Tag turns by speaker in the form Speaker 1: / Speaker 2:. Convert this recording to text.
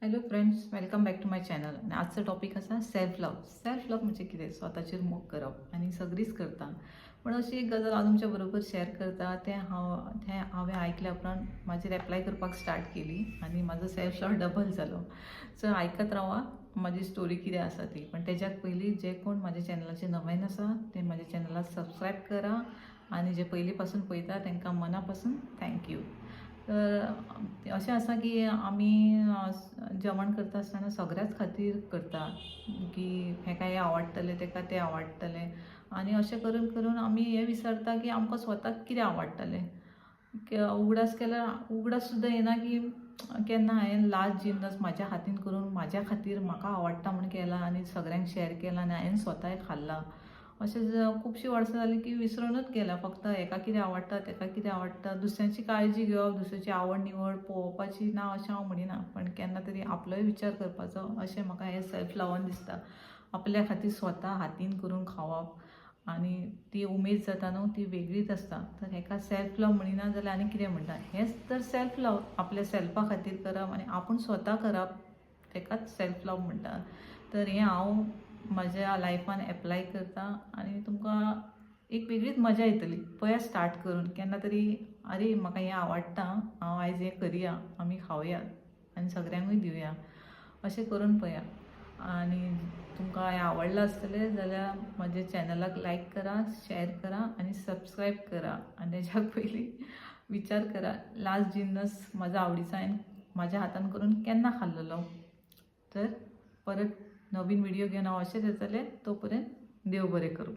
Speaker 1: Hello friends, welcome back to my channel. आणि आजचं topic असा सेल्फ लव. सेल्फ लव म्हणजे कितें स्वताचेर मोग करप आनी सगळीच करता. पण अशी एक गजाल हांव तुमच्या बरोबर शेअर करता तें हांवें आयकल्या उपरांत म्हाजेर एप्लाय करपाक स्टार्ट केली आनी म्हाजो सेल्फ लव डबल जालो. सो आयकत रावा म्हाजी स्टोरी कितें आसा ती. पण तेज्याक पयलीं जे कोण म्हाज्या चॅनलाचेर नवेन आसा ते म्हाज्या चॅनलाक सबस्क्रायब करा आनी जे पयलीं पासून पळयता तांकां मना पासून थँक्यू. तर अशें आसा की आमी जेवण करता आसतना सगळ्याच खातीर करता की हेका हें आवडटलें तेका तें आवडटलें आनी अशें करून करून आमी हें विसरता की आमकां स्वताक कितें आवडटलें. उगडास केल्यार उगडास सुद्दां येना की केन्ना हांवें लास्ट जिनस म्हाज्या हातीन करून म्हाज्या खातीर म्हाका आवडटा म्हूण केला आनी सगळ्यांक शेअर केला आनी हांवें स्वताय खाल्ला. अशें खुबशीं वर्सां जालीं की विसरूनच गेल्या. फक्त हेका कितें आवडटा तेका कितें आवडटा दुसऱ्यांची काळजी घेवप, दुसऱ्याची आवड निवड पळोवपाची ना अशें हांव म्हणिना. पण केन्ना तरी आपलोय विचार करपाचो अशें म्हाका हें सेल्फ लवान दिसता. आपल्या खातीर स्वता हातीन करून खावप आनी ती उमेद जाता न्हू ती वेगळीच आसता. तर हेका सेल्फ लव म्हणिना जाल्यार आनी कितें म्हणटा. हेंच तर सेल्फ लव. आपल्या सेल्फा खातीर करप आनी आपूण स्वता करप तेकाच सेल्फ लव म्हणटा. तर हें हांव म्हज्या लायफान एप्लाय करता आनी तुमकां एक वेगळीच मजा येतली. पळया स्टार्ट करून केन्ना तरी अरे म्हाका हें आवडटा, हांव आयज हें करया, आमी खावया आनी सगळ्यांकूय दिवया अशें करून पळया. आनी तुमकां हें आवडलें आसतलें जाल्यार म्हज्या चॅनलाक लायक करा, शेअर करा आनी सबस्क्रायब करा. आनी तेज्या पयलीं विचार करा लास्ट जिन्नस म्हाजो आवडीचो हांवें म्हाज्या हातान करून केन्ना खाल्लेलो. तर परत नवीन व्हिडिओ घेवन हांव अशेंच येतलें. तो पर्यंत देव बरें करूं.